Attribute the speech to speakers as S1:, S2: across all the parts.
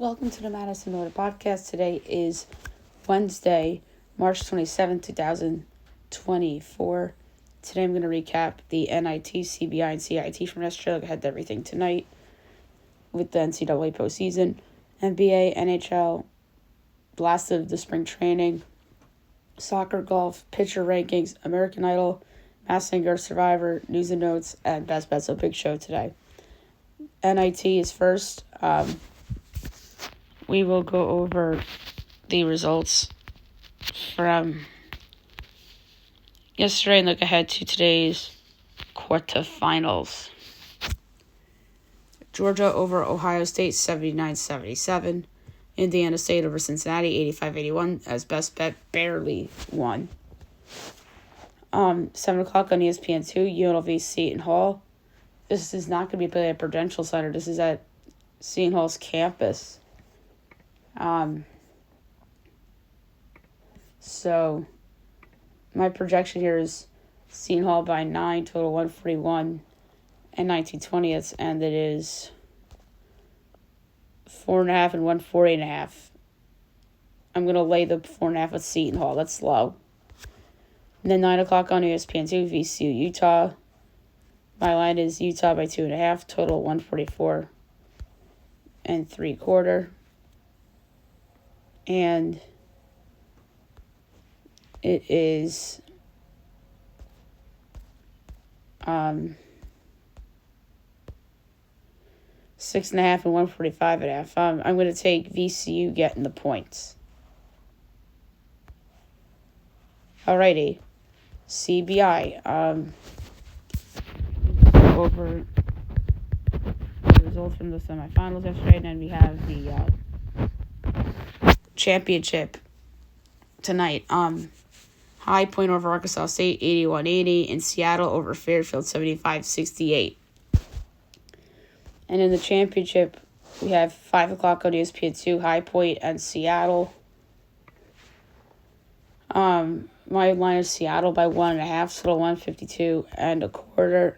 S1: Welcome to the Madison Motor Podcast. Today is Wednesday, March 27th, 2024. Today I'm going to recap the NIT, CBI, and CIT from yesterday. Look ahead to everything tonight with the NCAA postseason, NBA, NHL, blast of the spring training, soccer, golf, pitcher rankings, American Idol, Masked Singer, Survivor, news and notes, and best bets. A big show today. NIT is first. We will go over the results from yesterday and look ahead to today's quarterfinals. Georgia over Ohio State, 79-77. Indiana State over Cincinnati, 85-81, as best bet barely won. 7 o'clock on ESPN2, UNLV Seton Hall. This is not going to be played at Prudential Center. This is at Seton Hall's campus. So my projection here is Seton Hall by 9, total 141 and 19/20ths, and it is 4.5 and 140.5. I'm gonna lay the 4.5 with Seton Hall. That's low. And then 9 o'clock on ESPN2, VCU Utah. My line is Utah by 2.5, total 144 and 3/4. And it is 6.5 and 145.5. I'm going to take VCU getting the points. Alrighty, CBI. Over the results from the semifinals yesterday, and then we have the championship tonight. High Point over Arkansas State, 81-80, and Seattle over Fairfield, 75-68. And in the championship, we have 5 o'clock on ESPN2, High Point and Seattle. My line is Seattle by 1.5, total 152.25.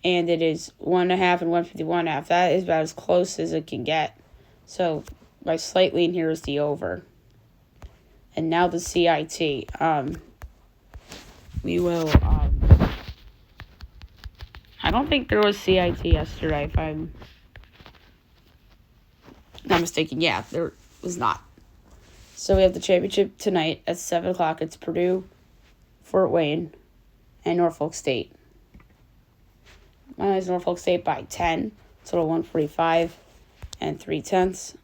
S1: And it is 1.5 and 151.5. That is about as close as it can get. So my slight lean here is the over. And now the CIT. We will, I don't think there was CIT yesterday, if I'm not mistaken. Yeah, there was not. So we have the championship tonight at 7 o'clock. It's Purdue, Fort Wayne, and Norfolk State. Mine is Norfolk State by 10, total 145 and 3/10.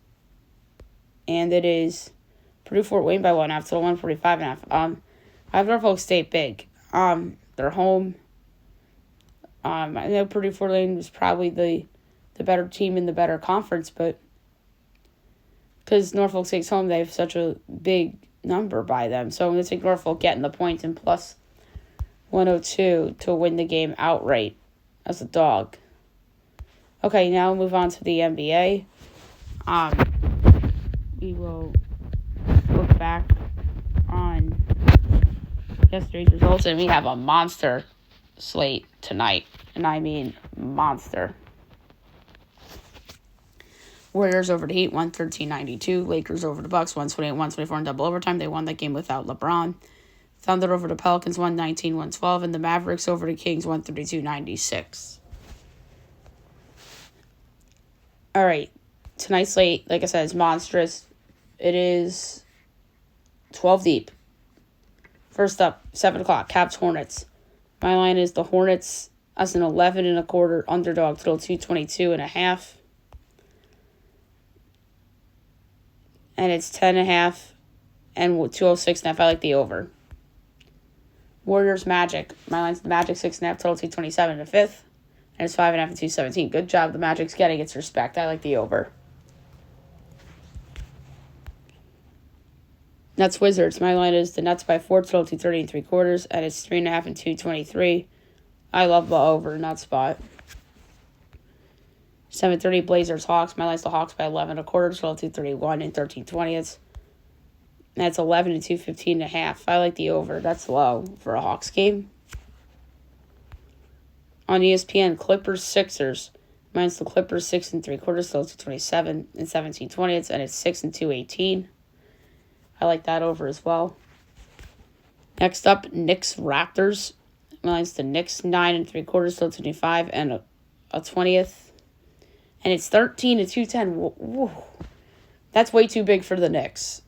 S1: And it is Purdue Fort Wayne by 1.5, total 145.5. I have Norfolk State big. They're home. I know Purdue Fort Wayne was probably the better team in the better conference, but because Norfolk State's home, they have such a big number by them. So I'm going to take Norfolk getting the points and plus 102 to win the game outright as a dog. Okay, now we'll move on to the NBA. We will look back on yesterday's results, and we have a monster slate tonight, and I mean monster. Warriors over the Heat, 113-92. Lakers over the Bucks, 128-124 in double overtime. They won that game without LeBron. Thunder over the Pelicans, 119-112, and the Mavericks over the Kings, 132-96. All right, tonight's slate, like I said, is monstrous. It is 12 deep. First up, 7 o'clock, Caps Hornets. My line is the Hornets as an 11.25 underdog, total 222.5. And it's 10.5 and 206.5. I like the over. Warriors Magic. My line's the Magic 6.5, total 227 in the fifth. And it's 5.5 and 217. Good job. The Magic's getting its respect. I like the over. Nets Wizards. My line is the Nets by 4, total 230.75, and it's 3.5 and 223. I love the over in that spot. 7:30 Blazers Hawks. My line's the Hawks by 11.25, total 231 and 13/20ths. That's 11 and 215.5. I like the over. That's low for a Hawks game. On ESPN, Clippers Sixers. Mine's the Clippers 6 3/4, still 227 and 17/20, and it's 6 2/18. I like that over as well. Next up, Knicks Raptors. Mine's the Knicks 9 3/4, still 25 and a 20th, and it's 13 210. Whoa. That's way too big for the Knicks,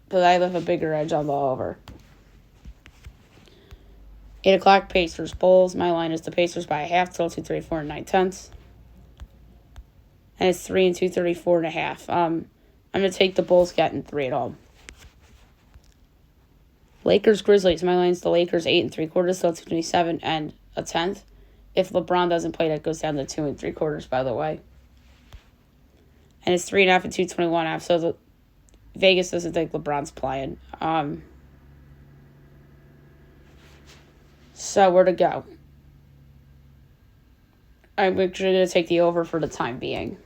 S1: because I have a bigger edge on the over. 8 o'clock, Pacers Bulls. My line is the Pacers by a half, still 234 and 9/10. And it's 3 and 234.5. I'm gonna take the Bulls getting 3 at home. Lakers Grizzlies. My line's the Lakers 8 3/4, still 227 and a 10th. If LeBron doesn't play, that goes down to 2 3/4. By the way. And it's 3.5 and 221.5. So the Vegas doesn't think LeBron's playing. So where to go? I'm actually gonna take the over for the time being.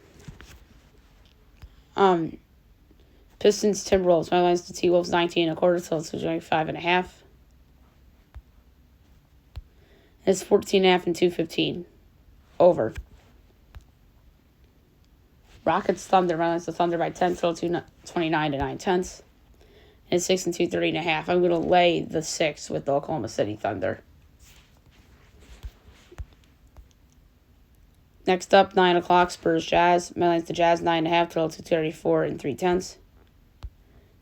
S1: Pistons Timberwolves. My line's the T-Wolves 19 1/4, so it's 25.5. It's 14.5 and 215. Over. Rockets Thunder. My line's the Thunder by 10, so 29 to 9/10. And it's 6 and 230.5. I'm gonna lay the 6 with the Oklahoma City Thunder. Next up, 9 o'clock, Spurs Jazz. My line's the Jazz 9.5, 234 and 3/10.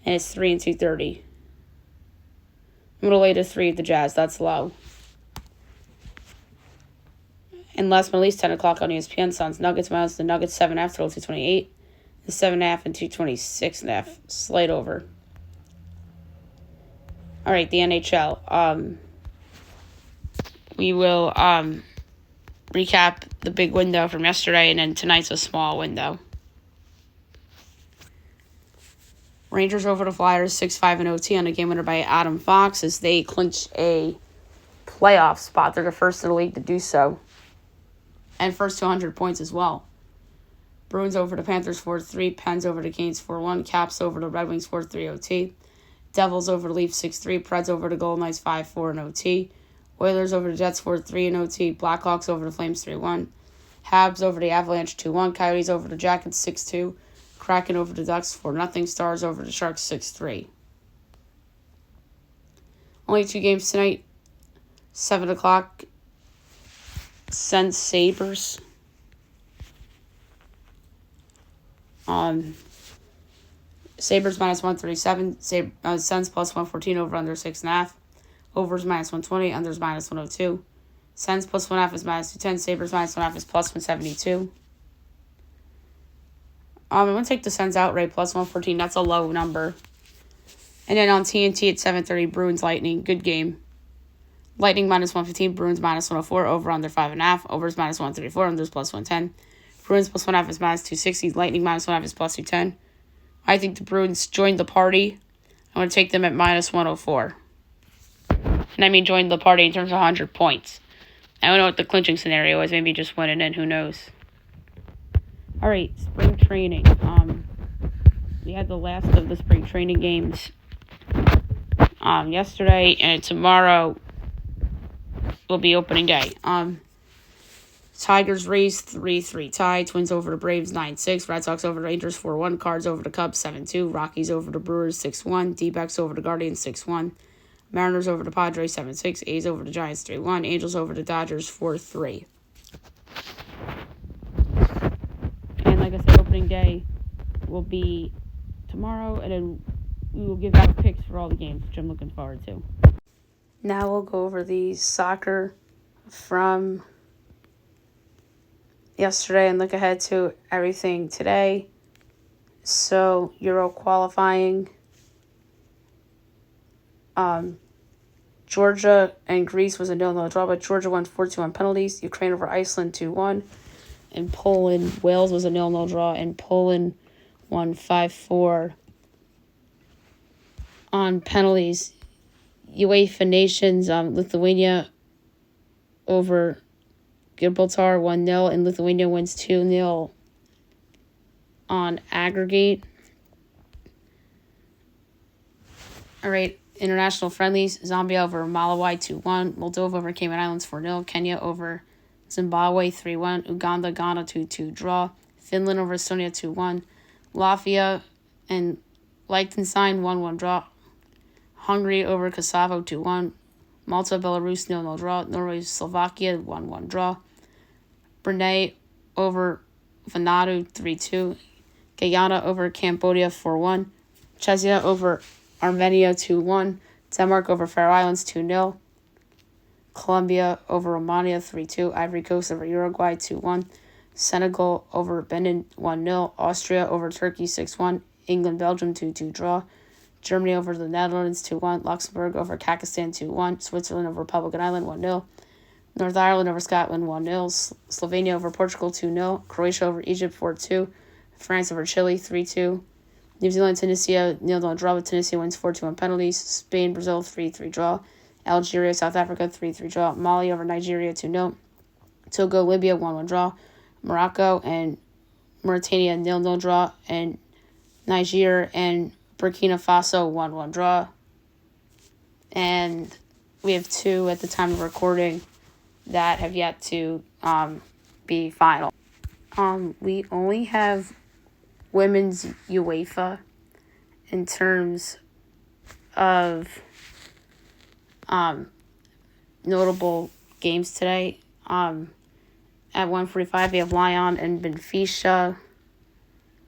S1: And it's 3 and 230. I'm going to lay to 3 at the Jazz. That's low. And last but not least, 10 o'clock on ESPN, Suns Nuggets. My line's the Nuggets 7.5, 228. And 7.5 and 226.5. Slight over. All right, the NHL. We will recap the big window from yesterday, and then tonight's a small window. Rangers over the Flyers 6-5 in OT on a game winner by Adam Fox as they clinch a playoff spot. They're the first in the league to do so. And first to 100 points as well. Bruins over the Panthers 4-3. Pens over the Canes 4-1. Caps over the Red Wings 4-3 OT. Devils over the Leafs 6-3. Preds over the Golden Knights 5-4 in OT. Oilers over the Jets 4-3 in OT. Blackhawks over the Flames 3-1. Habs over the Avalanche 2-1. Coyotes over the Jackets 6-2. Kraken over the Ducks 4-0. Stars over the Sharks 6-3. Only 2 games tonight. 7 o'clock. Sens Sabres. Sabres minus 137. Sens plus 114 over under 6.5. Overs minus 120. Unders minus 102. Sens plus 1.5 is minus 210. Sabres minus 1.5 is plus 172. I'm going to take the Sens outright plus 114. That's a low number. And then on TNT at 7:30, Bruins Lightning. Good game. Lightning minus 115. Bruins minus 104. Over under 5.5. Overs minus 134. Unders plus 110. Bruins plus 1.5 is minus 260. Lightning minus 1.5 is plus 210. I think the Bruins joined the party. I'm going to take them at minus 104. And I mean join the party in terms of 100 points. I don't know what the clinching scenario is. Maybe just winning in. Who knows? All right, spring training. We had the last of the spring training games yesterday, and tomorrow will be opening day. Tigers Rays 3-3 tie. Twins over the Braves 9-6. Red Sox over the Rangers 4-1. Cards over the Cubs 7-2. Rockies over the Brewers 6-1. D-backs over the Guardians 6-1. Mariners over the Padres 7-6. A's over the Giants 3-1. Angels over the Dodgers 4-3. And like I said, opening day will be tomorrow, and then we will give out picks for all the games, which I'm looking forward to. Now we'll go over the soccer from yesterday and look ahead to everything today. So, Euro qualifying. Georgia and Greece was a 0-0 draw, but Georgia won 4-2 on penalties. Ukraine over Iceland 2-1. And Poland, Wales was a 0-0 draw, and Poland won 5-4 on penalties. UEFA Nations, Lithuania over Gibraltar 1-0, and Lithuania wins 2-0 on aggregate. All right, international friendlies. Zambia over Malawi 2-1. Moldova over Cayman Islands 4-0. Kenya over Zimbabwe 3-1. Uganda, Ghana 2-2 draw. Finland over Estonia 2-1. Latvia and Liechtenstein 1-1 draw. Hungary over Kosovo 2-1. Malta, Belarus 0-0 draw. Norway, Slovakia 1-1 draw. Brunei over Vanuatu 3-2. Guyana over Cambodia 4-1. Czechia over Armenia 2-1. Denmark over Faroe Islands 2-0. Colombia over Romania 3-2. Ivory Coast over Uruguay 2-1. Senegal over Benin 1-0. Austria over Turkey 6-1. England, Belgium 2-2 draw. Germany over the Netherlands 2-1. Luxembourg over Kazakhstan 2-1. Switzerland over Republican Island 1-0. North Ireland over Scotland 1-0. Slovenia over Portugal 2-0. Croatia over Egypt 4-2. France over Chile 3-2. New Zealand, Tunisia 0-0 draw, with Tunisia wins 4-2 on penalties. Spain, Brazil 3-3 draw. Algeria, South Africa 3-3 draw. Mali over Nigeria 2-0. Togo, Libya 1-1 draw. Morocco and Mauritania 0-0 draw. And Niger and Burkina Faso 1-1 draw. And we have 2 at the time of recording that have yet to be final. We only have women's UEFA in terms of notable games today. At 1:45, we have Lyon and Benfica.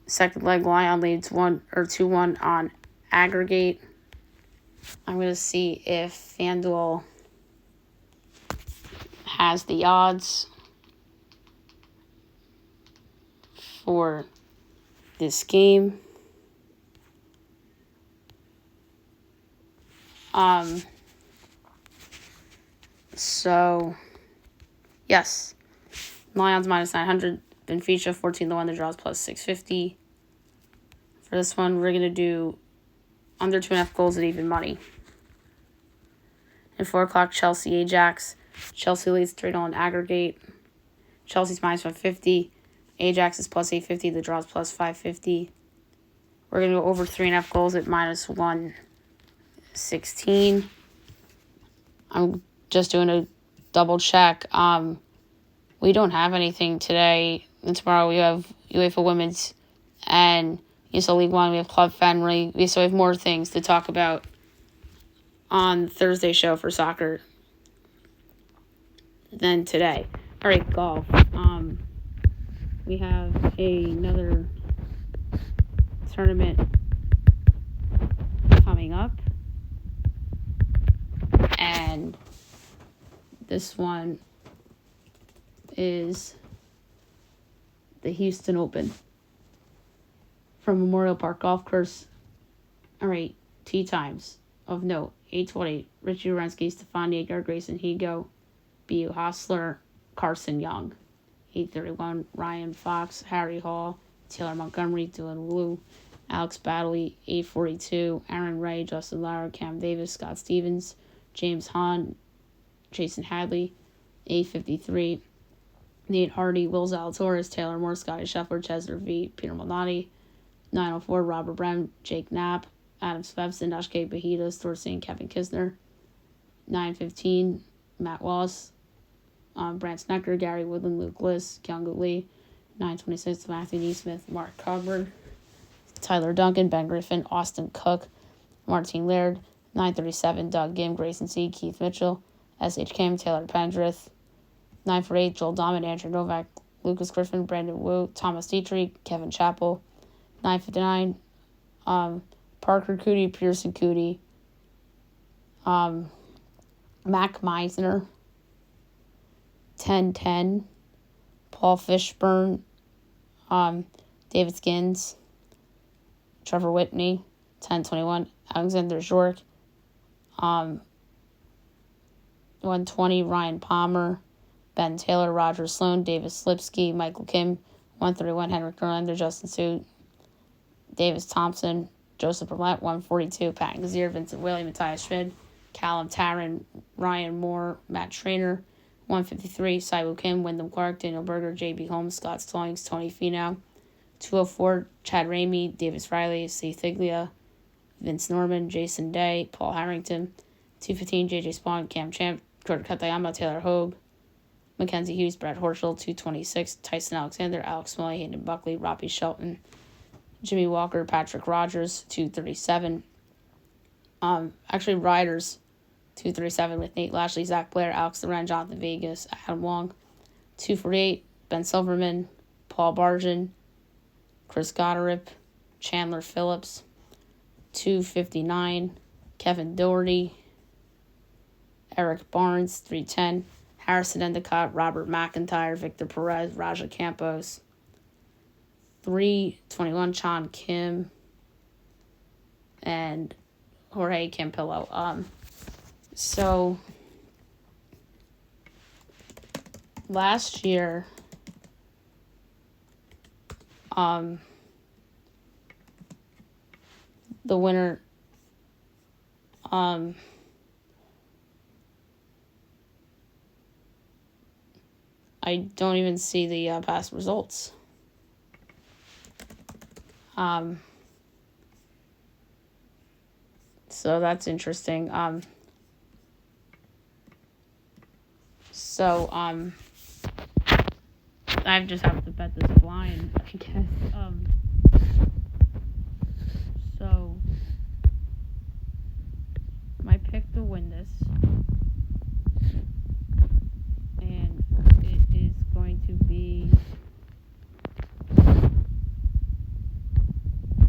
S1: Second leg, Lyon leads 2-1 on aggregate. I'm going to see if FanDuel has the odds for this game. So, yes. Lions minus 900. Benfica 14-1. The draws plus 650. For this one, we're going to do under 2.5 goals at even money. At 4 o'clock, Chelsea Ajax. Chelsea leads 3-0 on aggregate. Chelsea's minus 150. Ajax is plus 850. The draws plus 550. We're going to go over 3.5 goals at minus 116. I'm just doing a double check. We don't have anything today. And tomorrow we have UEFA Women's and ESL League One. We have Club Fenway. So we have more things to talk about on Thursday's show for soccer than today. All right, golf. We have another tournament coming up, and this one is the Houston Open from Memorial Park Golf Course. All right, tee times of note: 8:20, Richie Orensky, Stefania Yeager, Grayson Higo, B.U. Hostler, Carson Young. 8:31, Ryan Fox, Harry Hall, Taylor Montgomery, Dylan Wu, Alex Baddeley. 8:42, Aaron Ray, Justin Lauer, Cam Davis, Scott Stevens, James Hahn, Jason Hadley. 8:53, Nate Hardy, Will Zalatoris, Taylor Moore, Scotty Scheffler, Chesner V, Peter Malnati. 9:04, Robert Brem, Jake Knapp, Adam Svensson, Ashke Bahita, Thorstein, Kevin Kisner. 9:15, Matt Wallace, Brant Snecker, Gary Woodland, Luke Liss, Kyung Lee. 9:26, Matthew Neesmith, Mark Coburn, Tyler Duncan, Ben Griffin, Austin Cook, Martin Laird. 9:37, Doug Gim, Grayson C., Keith Mitchell, S.H. Kim, Taylor Pendrith. 9:48, Joel Dahman, Andrew Novak, Lucas Griffin, Brandon Wu, Thomas Dietrich, Kevin Chappell. 9:59, Parker Cootie, Pearson Cootie, Mac Meisner. 10:10, Paul Fishburne, David Skins, Trevor Whitney. 10:21, Alexander Zork. 1:20, Ryan Palmer, Ben Taylor, Roger Sloan, Davis Lipsky, Michael Kim. 1:31, Henrik Norlander, Justin Sue, Davis Thompson, Joseph Brumlett. 1:42, Pat Gazier, Vincent Whaley, Matthias Schmid, Callum Tarrant, Ryan Moore, Matt Trainer. 1:53, Saiwoo Kim, Wyndham Clark, Daniel Berger, J.B. Holmes, Scott Stallings, Tony Finau. 2:04, Chad Ramey, Davis Riley, C. Thiglia, Vince Norman, Jason Day, Paul Harrington. 2:15, J.J. Spawn, Cam Champ, Jordan Katayama, Taylor Hogue. Mackenzie Hughes, Brett Horschel, 226. Tyson Alexander, Alex Smalley, Hayden Buckley, Robbie Shelton, Jimmy Walker, Patrick Rogers, 237. Actually, Riders, 237 with Nate Lashley, Zach Blair, Alex Loren, Jonathan Vegas, Adam Wong, 248. Ben Silverman, Paul Barjan, Chris Gotterip, Chandler Phillips, 259. Kevin Doherty, Eric Barnes, 310. Harrison Endicott, Robert McIntyre, Victor Perez, Raja Campos, 321. Chan Kim, and Jorge Campillo. So last year, the winner, I don't even see the past results. So that's interesting. I just have to bet this blind, I guess. So my pick to win this, and it is going to be,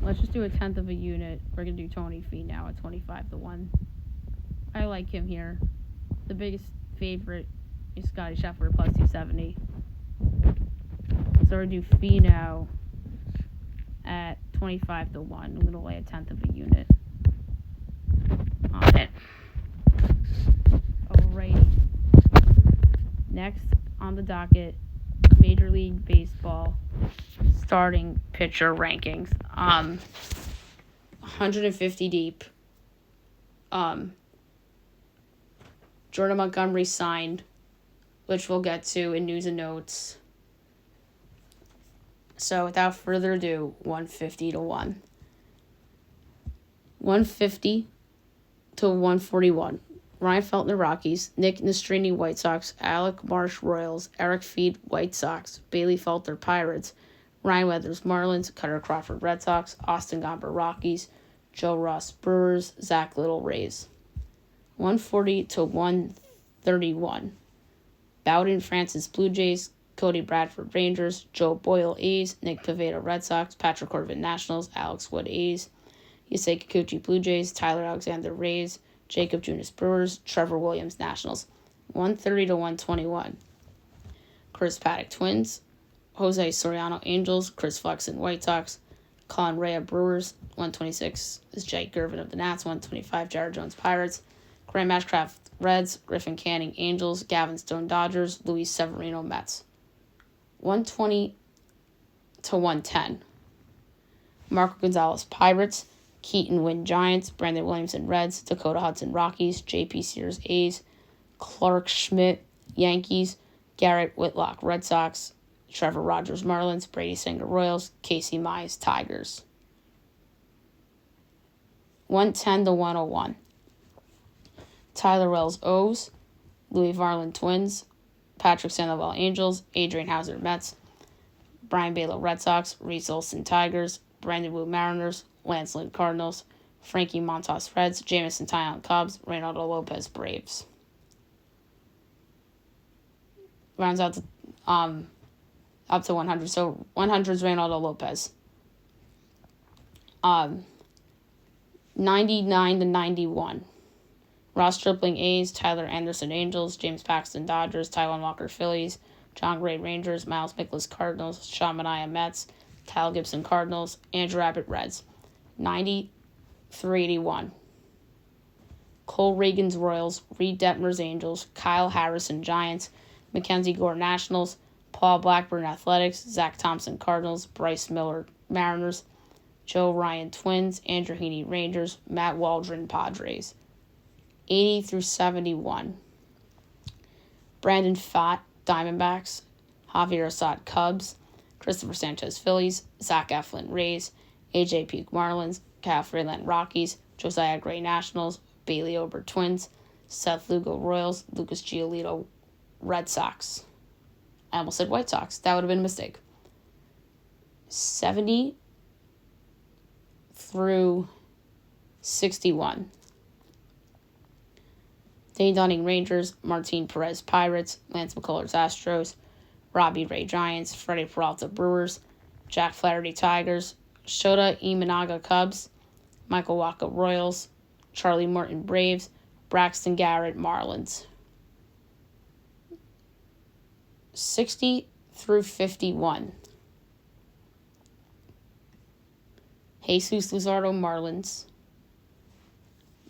S1: let's just do a tenth of a unit. We're going to do Tony Finau at 25-1. I like him here. The biggest favorite is Scotty Scheffler plus 270. So we're going to do Finau at 25-1. I'm going to lay a tenth of a unit on it. Alrighty. Next on the docket, Major League Baseball starting pitcher rankings. 150 deep. Jordan Montgomery signed, which we'll get to in news and notes. So without further ado, 150-1. 150 to 141. Ryan Feltner, Rockies. Nick Nastrini, White Sox. Alec Marsh, Royals. Eric Feed, White Sox. Bailey Falter, Pirates. Ryan Weathers, Marlins. Cutter Crawford, Red Sox. Austin Gomber, Rockies. Joe Ross, Brewers. Zach Little, Rays. 140 to 131. Bowden, Francis, Blue Jays. Cody Bradford, Rangers. Joe Boyle, A's. Nick Pivetta, Red Sox. Patrick Corbin, Nationals. Alex Wood, A's. Yusei Kikuchi, Blue Jays. Tyler Alexander, Rays. Jacob Junis, Brewers. Trevor Williams, Nationals. 130 to 121. Chris Paddock, Twins. Jose Soriano, Angels. Chris Flexen, White Sox. Colin Rea, Brewers. 126 is Jake Gervin of the Nats. 125, Jared Jones, Pirates. Graham Ashcraft, Reds. Griffin Canning, Angels. Gavin Stone, Dodgers. Luis Severino, Mets. 120 to 110. Marco Gonzalez, Pirates. Keaton Wynn, Giants. Brandon Williamson, Reds. Dakota Hudson, Rockies. J.P. Sears, A's. Clark Schmidt, Yankees. Garrett Whitlock, Red Sox. Trevor Rogers, Marlins. Brady Singer, Royals. Casey Mize, Tigers. 110 to 101. Tyler Wells, O's. Louis Varland, Twins. Patrick Sandoval, Angels. Adrian Hauser, Mets. Brian Balo, Red Sox. Reese Olson, Tigers. Brandon Wu, Mariners. Lance Lynn, Cardinals. Frankie Montas, Reds. Jamison Tyon, Cubs. Reynaldo Lopez, Braves. Rounds out to up to 100. So 100 is Reynaldo Lopez. 99 to 91. Ross Stripling, A's. Tyler Anderson, Angels. James Paxton, Dodgers. Taijuan Walker, Phillies. John Gray, Rangers. Miles Mikolas, Cardinals. Sean Manaea, Mets. Kyle Gibson, Cardinals. Andrew Abbott, Reds. 90 381. Cole Reagan's, Royals. Reed Detmers, Angels. Kyle Harrison, Giants. Mackenzie Gore, Nationals. Paul Blackburn, Athletics. Zach Thompson, Cardinals. Bryce Miller, Mariners. Joe Ryan, Twins. Andrew Heaney, Rangers. Matt Waldron, Padres. 80 through 71. Brandon Pfaadt, Diamondbacks. Javier Assad, Cubs. Christopher Sanchez, Phillies. Zach Eflin, Rays. AJ Puke, Marlins. Cal Freeland, Rockies. Josiah Gray, Nationals. Bailey Ober, Twins. Seth Lugo, Royals. Lucas Giolito, Red Sox. I almost said White Sox. That would have been a mistake. 70 through 61. Dane Dunning, Rangers. Martin Perez, Pirates. Lance McCullers, Astros. Robbie Ray, Giants. Freddie Peralta, Brewers. Jack Flaherty, Tigers. Shota Imanaga, Cubs. Michael Wacha, Royals. Charlie Morton, Braves. Braxton Garrett, Marlins. 60 through 51. Jesus Luzardo, Marlins.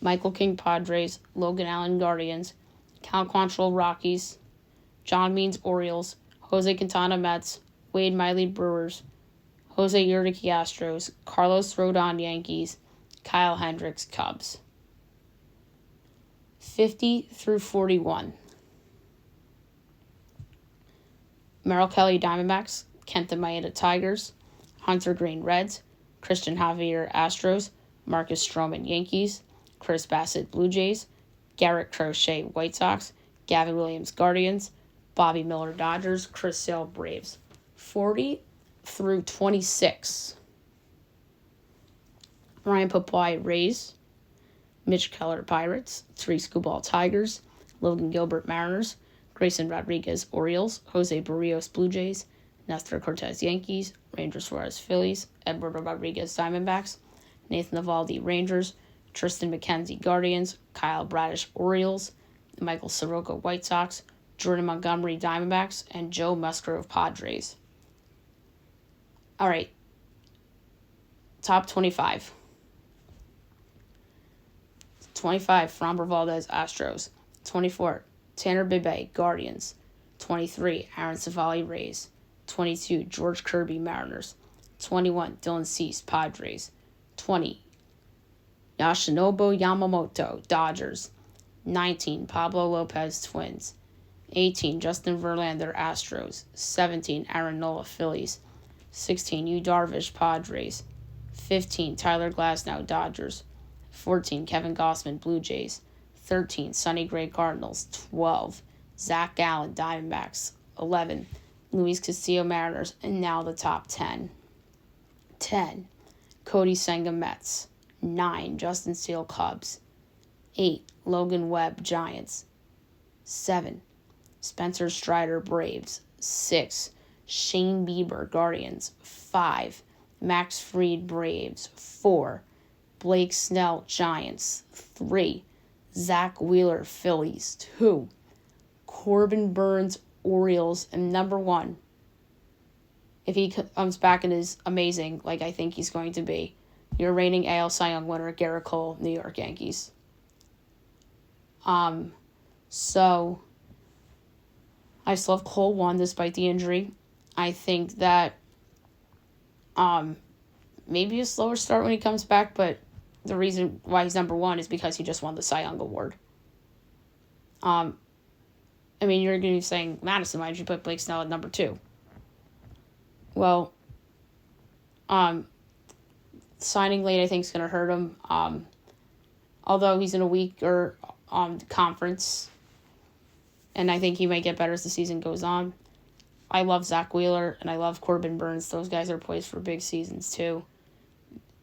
S1: Michael King, Padres. Logan Allen, Guardians. Cal Quantrill, Rockies. John Means, Orioles. Jose Quintana, Mets. Wade Miley, Brewers. Jose Urquidy, Astros. Carlos Rodon, Yankees. Kyle Hendricks, Cubs. 50 through 41. Merrill Kelly, Diamondbacks. Kenta Maeda, Tigers. Hunter Green, Reds. Christian Javier, Astros. Marcus Stroman, Yankees. Chris Bassett, Blue Jays. Garrett Crochet, White Sox. Gavin Williams, Guardians. Bobby Miller, Dodgers. Chris Sale, Braves. 40 through 26. Ryan Papai, Rays. Mitch Keller, Pirates. Therese Kubal, Tigers. Logan Gilbert, Mariners. Grayson Rodriguez, Orioles. Jose Barrios, Blue Jays. Nestor Cortez, Yankees. Ranger Suarez, Phillies. Eduardo Rodriguez, Diamondbacks. Nathan Eovaldi, Rangers. Tristan McKenzie, Guardians. Kyle Bradish, Orioles. Michael Soroka, White Sox. Jordan Montgomery, Diamondbacks. And Joe Musgrove, Padres. All right. Top 25. 25, Framber Valdez, Astros. 24, Tanner Bibbe, Guardians. 23, Aaron Civale, Rays. 22, George Kirby, Mariners. 21, Dylan Cease, Padres. 20, Yoshinobu Yamamoto, Dodgers. 19, Pablo Lopez, Twins. 18, Justin Verlander, Astros. 17, Aaron Nola, Phillies. 16, Yu Darvish, Padres. 15, Tyler Glasnow, Dodgers. 14, Kevin Gossman, Blue Jays. 13, Sonny Gray, Cardinals. 12, Zach Gallen, Diamondbacks. 11, Luis Castillo, Mariners. And now the top 10. 10, Cody Senga, Mets. 9, Justin Steele, Cubs. 8, Logan Webb, Giants. 7, Spencer Strider, Braves. 6, Shane Bieber, Guardians. 5, Max Fried, Braves. 4, Blake Snell, Giants. 3, Zach Wheeler, Phillies. 2, Corbin Burns, Orioles. And number 1, if he comes back and is amazing, like I think he's going to be, your reigning AL Cy Young winner, Garrett Cole, New York Yankees. So I still have Cole 1 despite the injury. I think that maybe a slower start when he comes back, but the reason why he's number 1 is because he just won the Cy Young Award. I mean, you're going to be saying, Madison, why did you put Blake Snell at number 2? Well, signing late I think is going to hurt him. Although he's in a weaker conference, and I think he might get better as the season goes on. I love Zach Wheeler, and I love Corbin Burns. Those guys are poised for big seasons, too.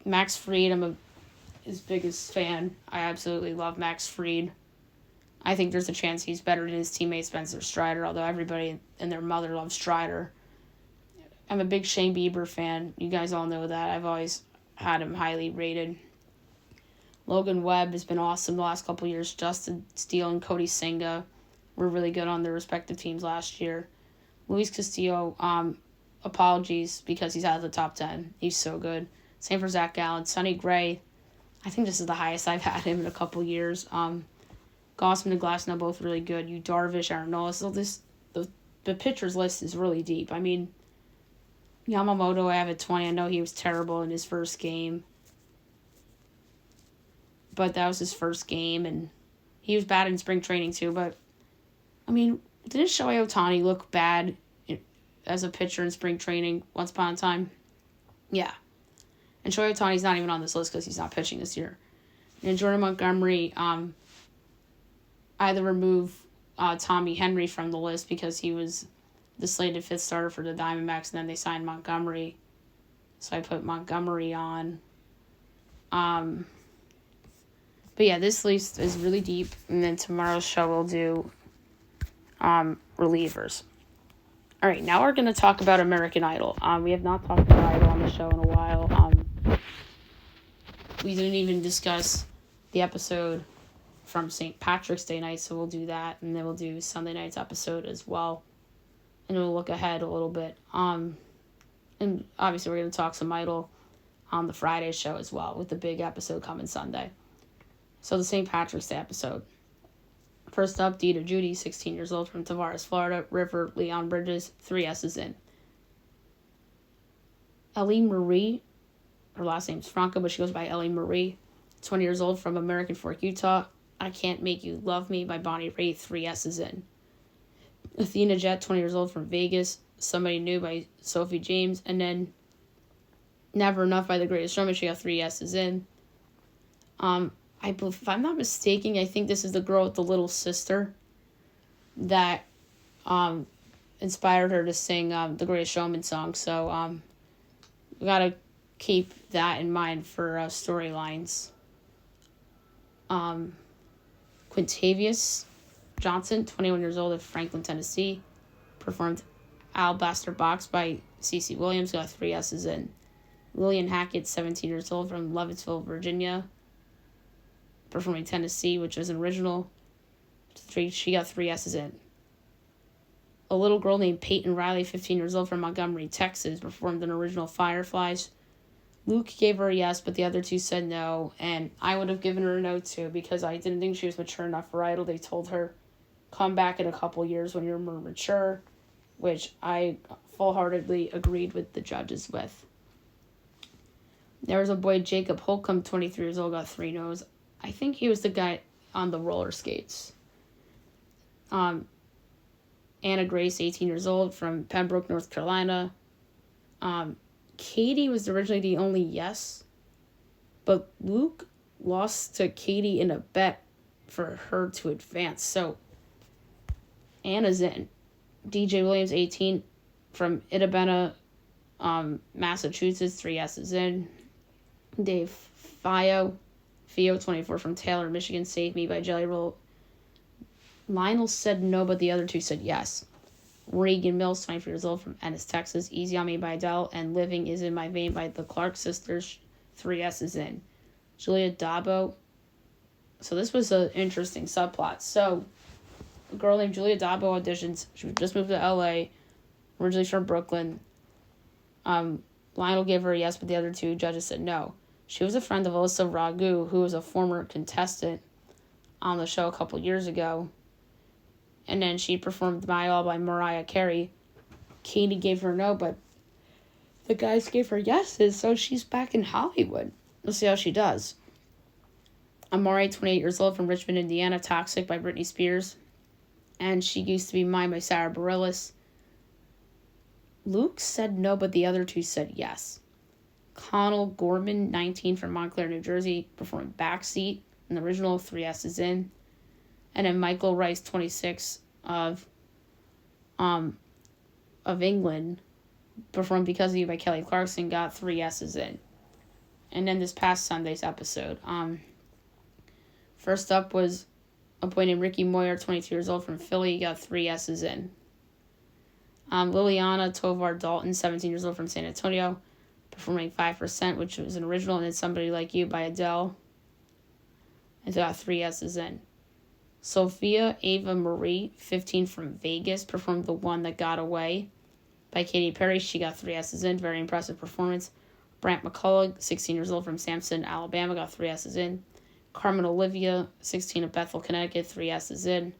S1: Max Fried, I'm his biggest fan. I absolutely love Max Fried. I think there's a chance he's better than his teammate Spencer Strider, although everybody and their mother loves Strider. I'm a big Shane Bieber fan. You guys all know that. I've always had him highly rated. Logan Webb has been awesome the last couple years. Justin Steele and Cody Senga were really good on their respective teams last year. Luis Castillo, apologies because he's out of the top 10. He's so good. Same for Zach Gallen. Sonny Gray, I think this is the highest I've had him in a couple years. Gossman and Glasnow both really good. Yu Darvish, Aaron Nola. So the pitchers list is really deep. I mean, Yamamoto I have at 20. I know he was terrible in his first game. But that was his first game, and he was bad in spring training too. But, I mean, didn't Shohei Ohtani look bad as a pitcher in spring training once upon a time? Yeah. And Shohei Ohtani's not even on this list because he's not pitching this year. And Jordan Montgomery, either remove Tommy Henry from the list because he was the slated fifth starter for the Diamondbacks, and then they signed Montgomery. So I put Montgomery on. But yeah, this list is really deep. And then tomorrow's show we'll do relievers. All right, now we're going to talk about American Idol. We have not talked about Idol on the show in a while. We didn't even discuss the episode from St. Patrick's Day night, so we'll do that. And then we'll do Sunday night's episode as well. And we'll look ahead a little bit. And obviously we're going to talk some Idol on the Friday show as well, with the big episode coming Sunday. So the St. Patrick's Day episode. First up, Dita Judy, 16 years old, from Tavares, Florida. River Leon Bridges, 3 S's in. Ellie Marie, her last name's Franco, but she goes by Ellie Marie, 20 years old, from American Fork, Utah. I Can't Make You Love Me by Bonnie Raitt, 3 S's in. Athena Jet, 20 years old, from Vegas. Somebody New by Sophie James. And then Never Enough by The Greatest Showman. She got 3 S's in. If I'm not mistaken, I think this is the girl with the little sister that inspired her to sing The Greatest Showman song. So we got to keep that in mind for storylines. Quintavious Johnson, 21 years old, of Franklin, Tennessee, performed Alabaster Box by C.C. Williams, got 3 S's in. Lillian Hackett, 17 years old, from Lovettsville, Virginia, performing Tennessee, which was an original. She got 3 S's in. A little girl named Peyton Riley, 15 years old, from Montgomery, Texas, performed an original Fireflies. Luke gave her a yes, but the other two said no, and I would have given her a no too, because I didn't think she was mature enough for Idol. They told her, come back in a couple years when you're more mature, which I full-heartedly agreed with the judges with. There was a boy, Jacob Holcomb, 23 years old, got 3 no's. I think he was the guy on the roller skates. Anna Grace, 18 years old, from Pembroke, North Carolina. Katie was originally the only yes, but Luke lost to Katie in a bet for her to advance. So Anna's in. DJ Williams, 18, from Itabena, Massachusetts, 3 S's in. Dave Fio, 24, from Taylor, Michigan, Save Me by Jelly Roll. Lionel said no, but the other two said yes. Reagan Mills, 24 years old, from Ennis, Texas, Easy on Me by Adele, and Living Is in My Vein by the Clark Sisters, 3 S's in. Julia Dabo. So this was an interesting subplot. So a girl named Julia Dabo auditions. She just moved to LA, originally from Brooklyn. Lionel gave her a yes, but the other two judges said no. She was a friend of Alyssa Ragu, who was a former contestant on the show a couple years ago. And then she performed My All by Mariah Carey. Katie gave her no, but the guys gave her yeses, so she's back in Hollywood. We'll see how she does. Amari, 28 years old, from Richmond, Indiana, Toxic by Britney Spears. And She Used to Be Mine by Sarah Bareilles. Luke said no, but the other two said yes. Connell Gorman, 19, from Montclair, New Jersey, performed Backseat, an original, 3 S's in. And then Michael Rice, 26, of England, performed Because of You by Kelly Clarkson, got 3 S's in. And then this past Sunday's episode, first up was a boy named Ricky Moyer, 22 years old, from Philly, got 3 S's in. Liliana Tovar Dalton, 17 years old, from San Antonio, performing 5%, which was an original, and then Somebody Like You by Adele, and got 3 S's in. Sophia Ava Marie, 15, from Vegas, performed The One That Got Away by Katy Perry. She got 3 S's in. Very impressive performance. Brant McCullough, 16 years old, from Sampson, Alabama, got 3 S's in. Carmen Olivia, 16, of Bethel, Connecticut, 3 S's in.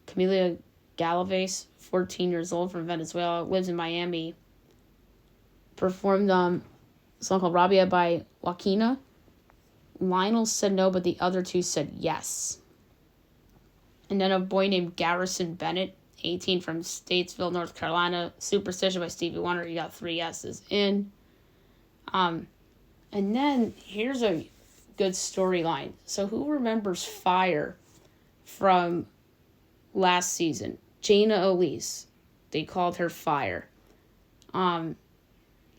S1: Camelia Galaves, 14 years old, from Venezuela, lives in Miami, performed a song called Rabia by Joaquina. Lionel said no, but the other two said yes. And then a boy named Garrison Bennett, 18, from Statesville, North Carolina, Superstition by Stevie Wonder. He got 3 S's in. And then here's a good storyline. So who remembers Fire from last season? Jaina Elise. they called her Fire.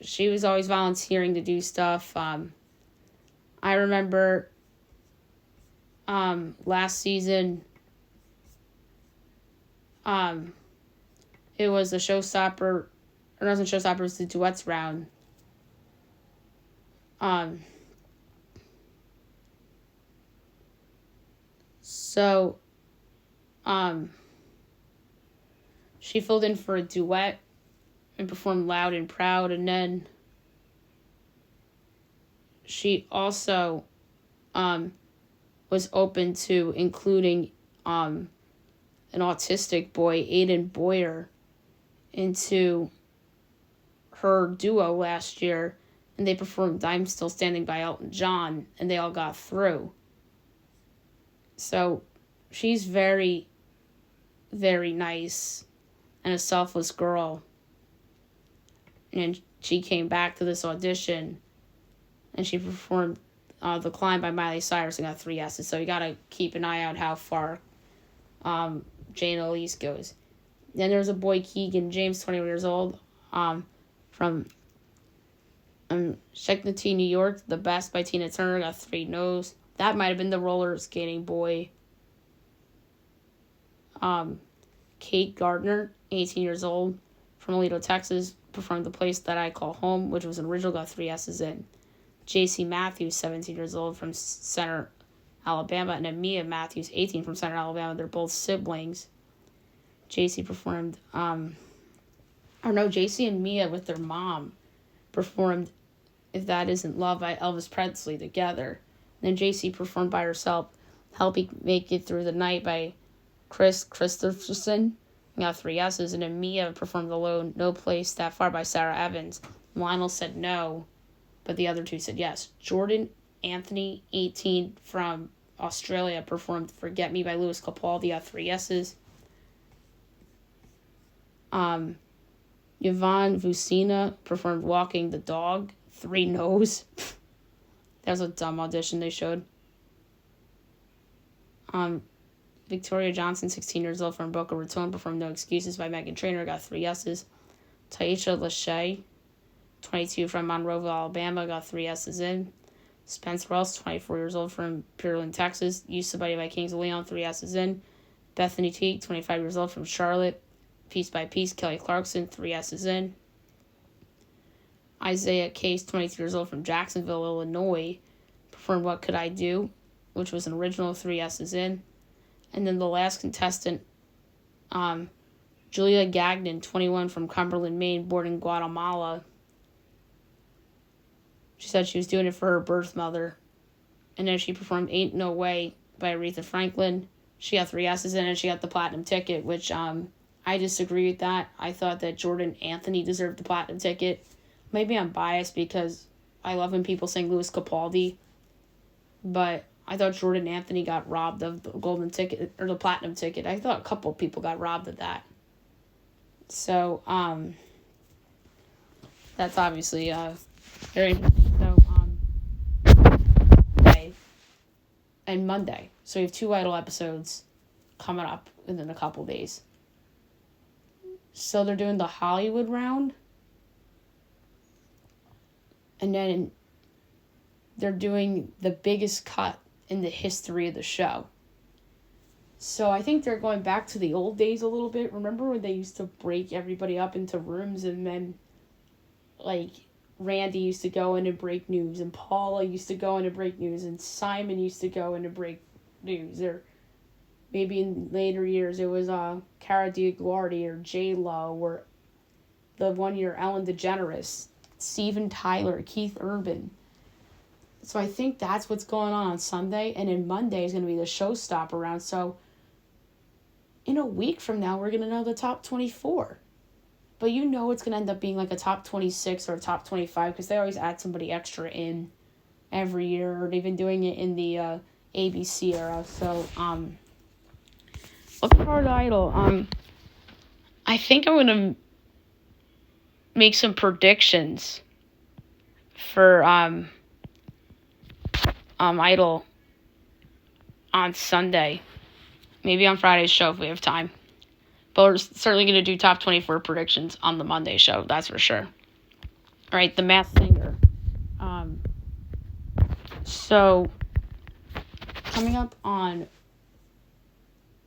S1: She was always volunteering to do stuff. I remember last season, it was the showstopper, or it wasn't showstopper, it was the duets round. So, she filled in for a duet and performed Loud and Proud, and then she also was open to including an autistic boy, Aiden Boyer, into her duo last year, and they performed I'm Still Standing by Elton John, and they all got through. So she's very, very nice and a selfless girl. And she came back to this audition, and she performed The Climb by Miley Cyrus and got 3 yeses. So you got to keep an eye out how far Jane Elise goes. Then there's a boy, Keegan James, 21 years old, from Schenectady, New York. The Best by Tina Turner got 3 no's. That might have been the roller skating boy. Kate Gardner, 18 years old, from Aledo, Texas, performed The Place That I Call Home, which was an original, got 3 yeses in. J.C. Matthews, 17 years old, from Center, Alabama, and Amia Matthews, 18, from Center, Alabama. They're both siblings. J.C. performed, J.C. and Mia with their mom performed If That Isn't Love by Elvis Presley together. And then J.C. performed by herself, Helping Make It Through the Night by Chris Christopherson, got 3 yeses. And then Mia performed alone, No Place That Far by Sarah Evans. Lionel said no, but the other 2 said yes. Jordan Anthony, 18, from Australia, performed Forget Me by Louis Capaldi, got 3 yeses. Yvonne Vucina performed Walking the Dog, 3 no's. That was a dumb audition they showed. Victoria Johnson, 16 years old, from Boca Raton, performed No Excuses by Meghan Trainor, got 3 yeses. Taisha Lachey, 22, from Monroeville, Alabama, got 3 yeses in. Spence Ross, 24 years old, from Pearland, Texas, Use Somebody by Kings of Leon, 3 yeses in. Bethany Teague, 25 years old, from Charlotte, Piece by Piece, Kelly Clarkson, 3 yeses in. Isaiah Case, 22 years old, from Jacksonville, Illinois, performed What Could I Do, which was an original, 3 yeses in. And then the last contestant, Julia Gagnon, 21, from Cumberland, Maine, born in Guatemala. She said she was doing it for her birth mother. And then she performed Ain't No Way by Aretha Franklin. She got 3 yeses in, and she got the platinum ticket, which I disagree with that. I thought that Jordan Anthony deserved the platinum ticket. Maybe I'm biased because I love when people sing Louis Capaldi, but I thought Jordan Anthony got robbed of the golden ticket, or the platinum ticket. I thought a couple people got robbed of that. So, that's obviously very interesting. So, and Monday. So we have 2 Idol episodes coming up within a couple days. So they're doing the Hollywood round. And then they're doing the biggest cut in the history of the show. So I think they're going back to the old days a little bit. Remember when they used to break everybody up into rooms, and then, like, Randy used to go in and break news, and Paula used to go in and break news, and Simon used to go in and break news. Or maybe in later years it was Cara DiGuardi or J-Lo, or the one year Ellen DeGeneres, Steven Tyler, Keith Urban. So I think that's what's going on Sunday. And then Monday is going to be the showstopper round. So in a week from now, we're going to know the top 24. But you know it's going to end up being like a top 26 or a top 25, because they always add somebody extra in every year. Or they've been doing it in the ABC era. So, look for Idol. I think I'm going to make some predictions for Idol on Sunday. Maybe on Friday's show if we have time. But we're certainly going to do top 24 predictions on the Monday show, that's for sure. All right, the Masked Singer. So, coming up on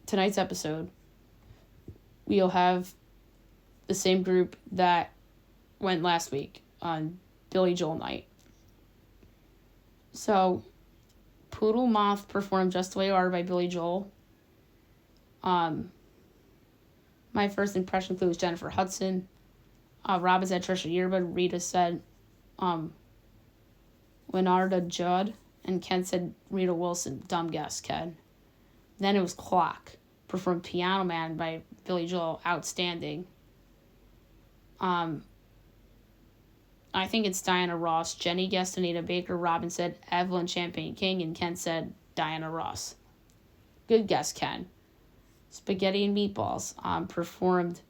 S1: tonight's episode, we'll have the same group that went last week on Billy Joel night. So, Poodle Moth performed Just the Way You Are by Billy Joel. My first impression clue was Jennifer Hudson. Robin said Trisha Yearwood. Rita said Winarda Judd. And Ken said Rita Wilson. Dumb guess, Ken. Then it was Clock. Performed Piano Man by Billy Joel. Outstanding. I think it's Diana Ross. Jenny guessed Anita Baker. Robin said Evelyn Champagne King. And Ken said Diana Ross. Good guess, Ken. Spaghetti and Meatballs performed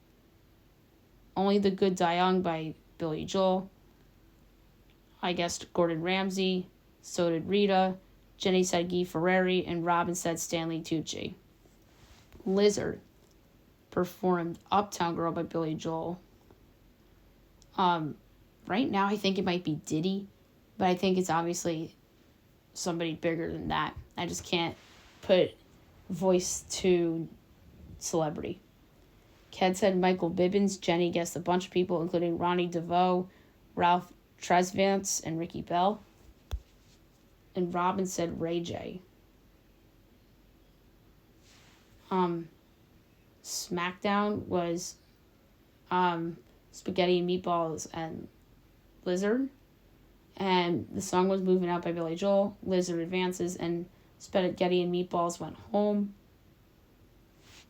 S1: Only the Good Die Young by Billy Joel. I guessed Gordon Ramsay. So did Rita. Jenny said Guy Fieri. And Robin said Stanley Tucci. Lizard performed Uptown Girl by Billy Joel. Right now I think it might be Diddy. But I think it's obviously somebody bigger than that. I just can't put voice to celebrity. Ken said Michael Bibbins. Jenny guessed a bunch of people, including Ronnie DeVoe, Ralph Tresvant, and Ricky Bell. And Robin said Ray J. SmackDown was Spaghetti and Meatballs and Lizard. And the song was Moving Out by Billy Joel. Lizard advances and Spaghetti and Meatballs went home.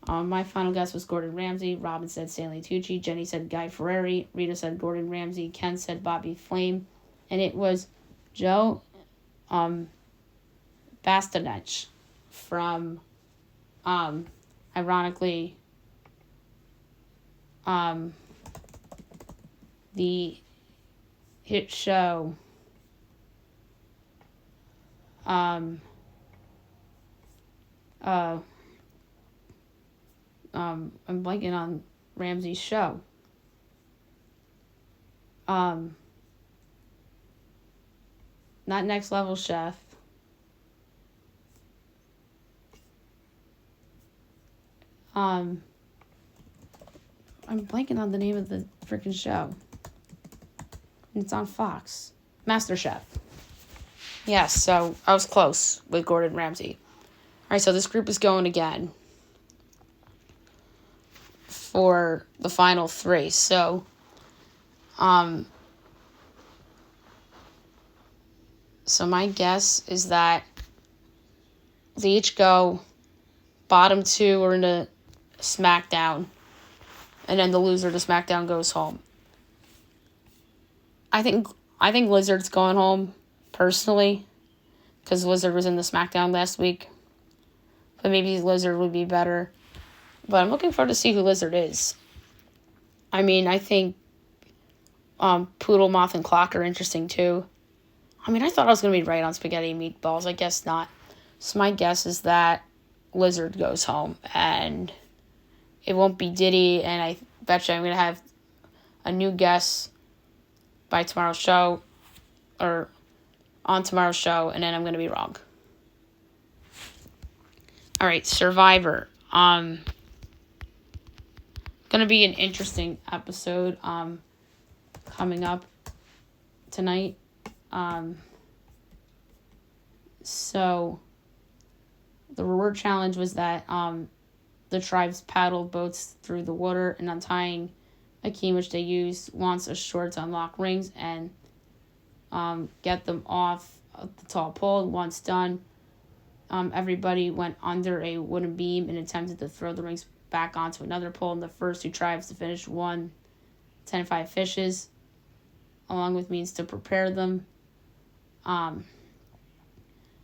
S1: My final guess was Gordon Ramsay. Robin said Stanley Tucci. Jenny said Guy Fieri. Rita said Gordon Ramsay. Ken said Bobby Flame. And it was Joe Bastianich from, ironically, the hit show, I'm blanking on Ramsay's show. Not Next Level Chef. I'm blanking on the name of the freaking show. It's on Fox. MasterChef. Yes, so I was close with Gordon Ramsay. All right, so this group is going again for the final three. So, so my guess is that they each go, bottom two are into SmackDown, and then the loser to SmackDown goes home. I think Lizard's going home, personally, because Lizard was in the SmackDown last week. But maybe Lizard would be better. But I'm looking forward to see who Lizard is. I mean, I think Poodle, Moth, and Clock are interesting, too. I mean, I thought I was going to be right on Spaghetti and Meatballs. I guess not. So my guess is that Lizard goes home. And it won't be Diddy. And I bet you I'm going to have a new guess by tomorrow's show. Or on tomorrow's show. And then I'm going to be wrong. All right, Survivor. Going to be an interesting episode coming up tonight. So the reward challenge was that the tribes paddled boats through the water and untying a key which they used once ashore to unlock rings and get them off the tall pole. Once done, everybody went under a wooden beam and attempted to throw the rings back onto another pole. And the first two tribes to finish won 10-5 fishes, along with means to prepare them. And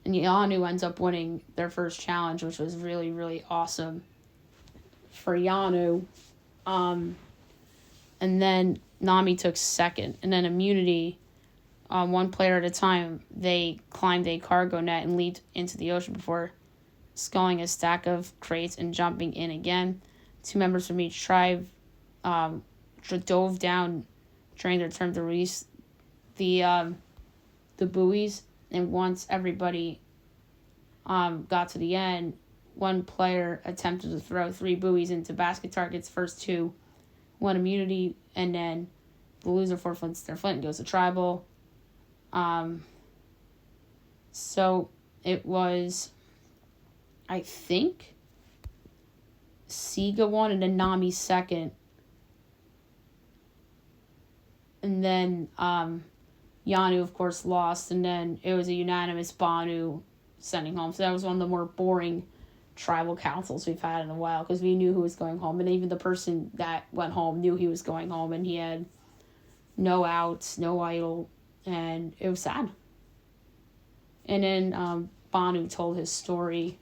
S1: Yanu ends up winning their first challenge, which was really, really awesome for Yanu. And then Nami took second. And then immunity, one player at a time, they climbed a cargo net and leaped into the ocean before sculling a stack of crates and jumping in again. 2 members from each tribe dove down during their turn to release the buoys, and once everybody got to the end, one player attempted to throw 3 buoys into basket targets. First 2 won immunity, and then the loser forfeits their flint and goes to tribal. So it was, I think, Siga won and then Nami second. And then Yanu, of course, lost, and then it was a unanimous Banu sending home. So that was one of the more boring tribal councils we've had in a while, because we knew who was going home, and even the person that went home knew he was going home, and he had no outs, no idol, and it was sad. And then Banu told his story,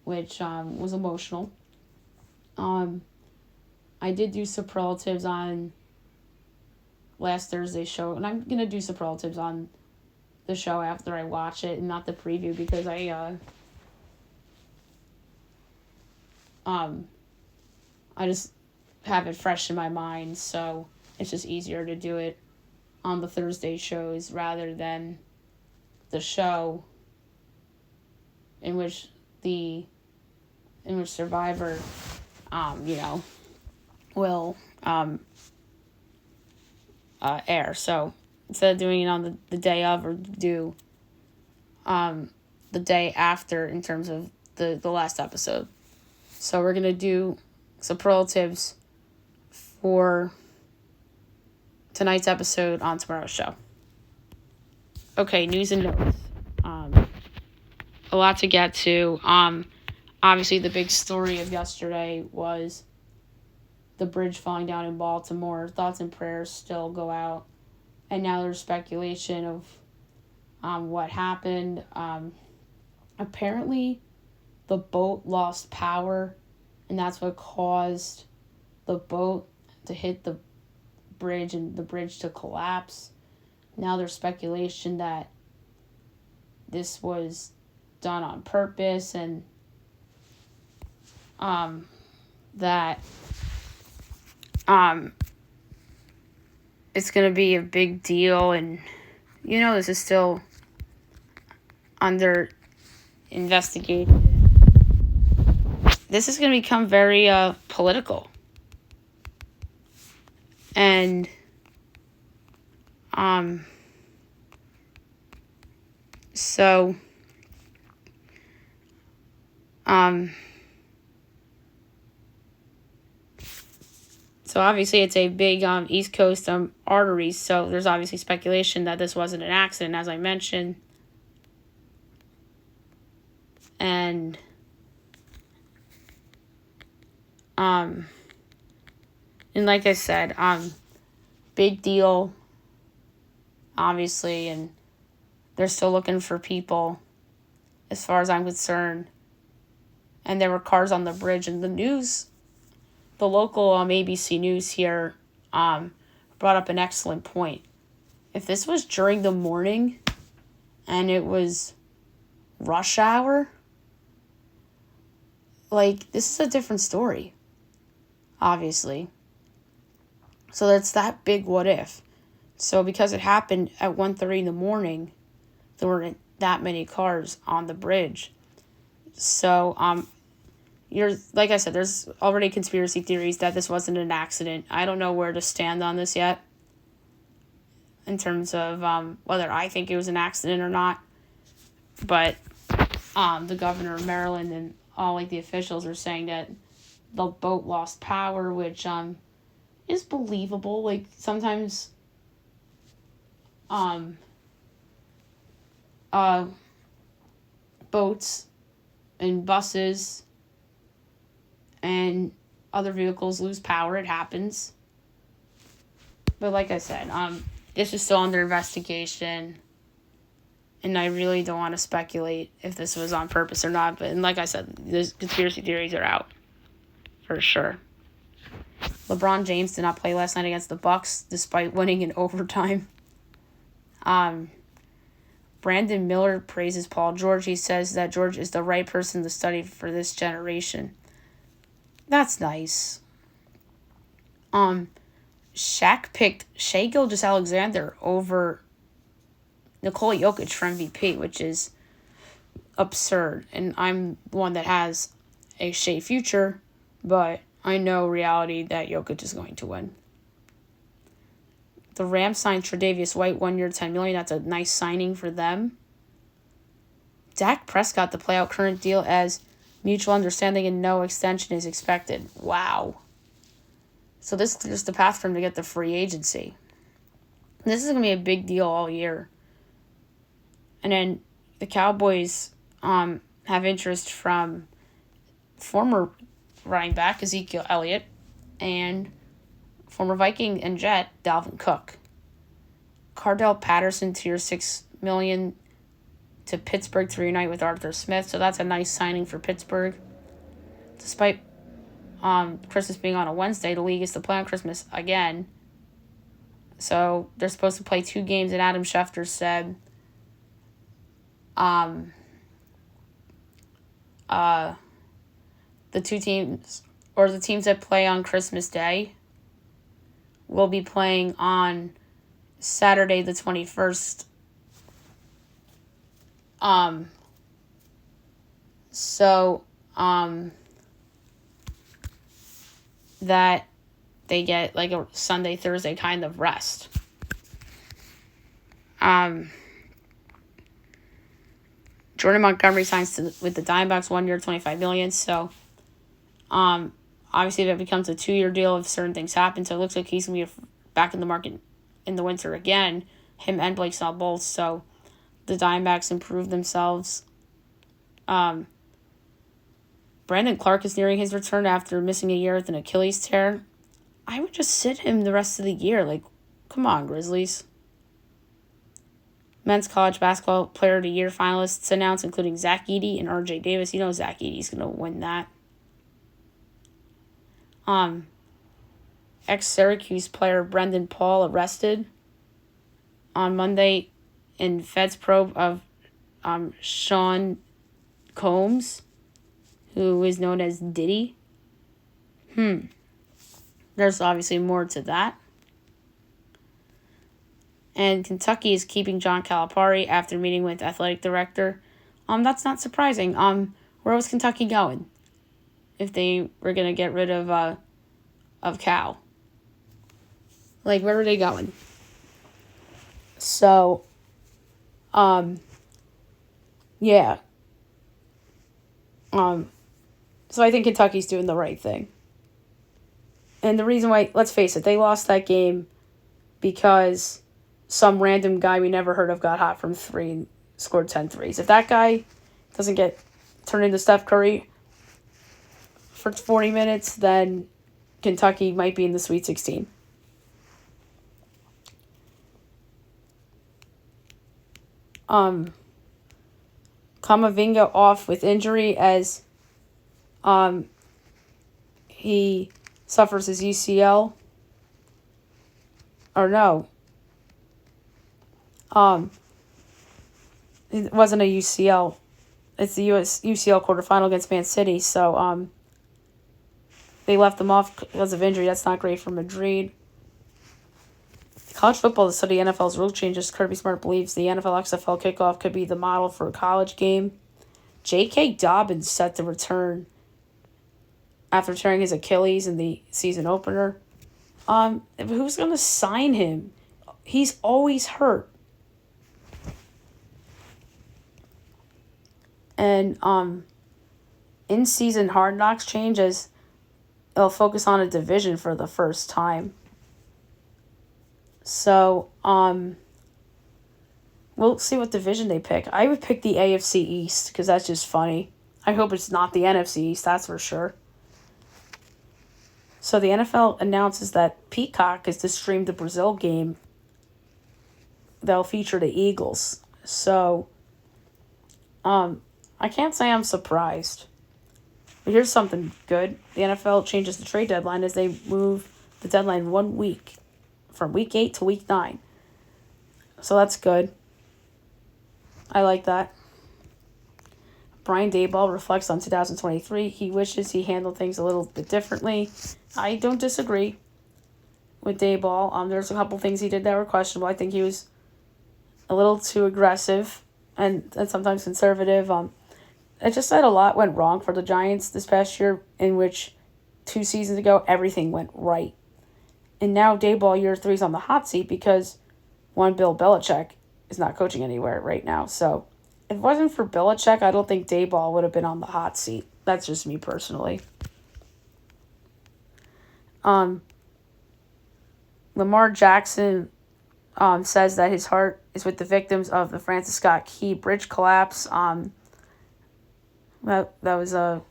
S1: which was emotional. I did do superlatives on last Thursday's show, and I'm going to do superlatives on the show after I watch it, and not the preview, because I just have it fresh in my mind, so it's just easier to do it on the Thursday shows rather than the show in which Survivor will air. So instead of doing it on the day of, or do the day after in terms of the last episode. So we're going to do superlatives for tonight's episode on tomorrow's show. Okay, news and notes. A lot to get to. Obviously, the big story of yesterday was the bridge falling down in Baltimore. Thoughts and prayers still go out. And now there's speculation of what happened. Apparently, the boat lost power, and that's what caused the boat to hit the bridge and the bridge to collapse. Now there's speculation that this was done on purpose, and that it's going to be a big deal, and this is still under investigation. This is going to become very political. And so obviously it's a big East Coast artery, so there's obviously speculation that this wasn't an accident, as I mentioned. And like I said, big deal, obviously, and they're still looking for people, as far as I'm concerned. And there were cars on the bridge, and the news, the local ABC News here, brought up an excellent point. If this was during the morning and it was rush hour, this is a different story, obviously. So that's that big what if. So because it happened at 1:30 in the morning, there weren't that many cars on the bridge. So, like I said, there's already conspiracy theories that this wasn't an accident. I don't know where to stand on this yet, in terms of whether I think it was an accident or not. But the governor of Maryland and all the officials are saying that the boat lost power, which is believable. Sometimes boats and buses and other vehicles lose power. It happens. But like I said, this is still under investigation, and I really don't want to speculate if this was on purpose or not. But like I said, the conspiracy theories are out for sure. LeBron James did not play last night against the Bucks despite winning in overtime. Brandon Miller praises Paul George. He says that George is the right person to study for this generation. That's nice. Shaq picked Shai Gilgeous-Alexander over Nikola Jokic for MVP, which is absurd. And I'm one that has a Shai future, but I know reality that Jokic is going to win. The Rams signed Tre'Davious White 1 year, $10 million. That's a nice signing for them. Dak Prescott to play out current deal as mutual understanding and no extension is expected. Wow. So this is just the path for him to get the free agency. This is going to be a big deal all year. And then the Cowboys have interest from former running back Ezekiel Elliott and former Viking and Jet Dalvin Cook. Cardell Patterson tier $6 million to Pittsburgh to reunite with Arthur Smith. So that's a nice signing for Pittsburgh. Despite Christmas being on a Wednesday, the league is to play on Christmas again. So they're supposed to play 2 games, and Adam Schefter said the two teams, or the teams that play on Christmas Day, will be playing on Saturday the 21st. That they get like a Sunday, Thursday kind of rest. Jordan Montgomery signs with the Diamondbacks 1 year, $25 million. So, obviously that becomes a 2-year deal if certain things happen. So it looks like he's gonna be back in the market in the winter again. Him and Blake Snell both. So the Diamondbacks improve themselves. Brandon Clark is nearing his return after missing a year with an Achilles tear. I would just sit him the rest of the year. Like, come on, Grizzlies. Men's College Basketball Player of the Year finalists announced, including Zach Edey and R.J. Davis. You know Zach Edey's going to win that. Ex-Syracuse player Brendan Paul arrested on Monday in Fed's probe of Sean Combs, who is known as Diddy. There's obviously more to that. And Kentucky is keeping John Calipari after meeting with athletic director. That's not surprising. Where was Kentucky going if they were gonna get rid of Cal? Like, where were they going? So, yeah. So I think Kentucky's doing the right thing. And the reason why, let's face it, they lost that game because some random guy we never heard of got hot from 3 and scored 10 threes. If that guy doesn't get turned into Steph Curry for 40 minutes, then Kentucky might be in the Sweet 16. Kamavinga off with injury as he suffers his UCL. Or no. It wasn't a UCL. It's the UCL quarterfinal against Man City. So they left him off because of injury. That's not great for Madrid. College football to study NFL's rule changes. Kirby Smart believes the NFL XFL kickoff could be the model for a college game. J.K. Dobbins set to return after tearing his Achilles in the season opener. Who's going to sign him? He's always hurt. And in-season Hard Knocks changes. They'll focus on a division for the first time. So, we'll see what division they pick. I would pick the AFC East because that's just funny. I hope it's not the NFC East, that's for sure. So the NFL announces that Peacock is to stream the Brazil game. They'll feature the Eagles. So, I can't say I'm surprised. But here's something good. The NFL changes the trade deadline as they move the deadline 1 week. From week 8 to week 9. So that's good. I like that. Brian Daboll reflects on 2023. He wishes he handled things a little bit differently. I don't disagree with Daboll. There's a couple things he did that were questionable. I think he was a little too aggressive and sometimes conservative. It just said a lot went wrong for the Giants this past year, in which 2 seasons ago everything went right. And now Daboll year 3 is on the hot seat because one, Bill Belichick is not coaching anywhere right now. So if it wasn't for Belichick, I don't think Daboll would have been on the hot seat. That's just me personally. Lamar Jackson says that his heart is with the victims of the Francis Scott Key Bridge collapse. That was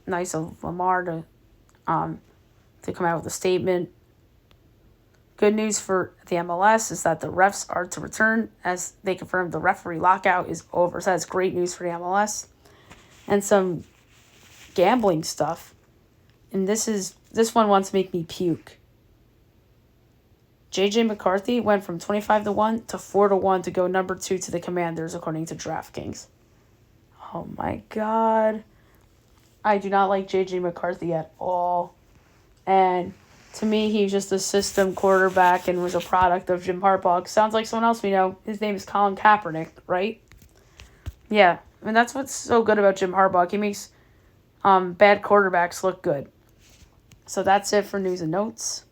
S1: nice of Lamar to come out with a statement. Good news for the MLS is that the refs are to return, as they confirmed the referee lockout is over. So that's great news for the MLS. And some gambling stuff. And this one wants to make me puke. J.J. McCarthy went from 25-1 to 4-1 to go number 2 to the Commanders, according to DraftKings. Oh my God. I do not like J.J. McCarthy at all. And to me, he's just a system quarterback and was a product of Jim Harbaugh. Sounds like someone else we know. His name is Colin Kaepernick, right? Yeah. I mean, that's what's so good about Jim Harbaugh. He makes bad quarterbacks look good. So that's it for news and notes.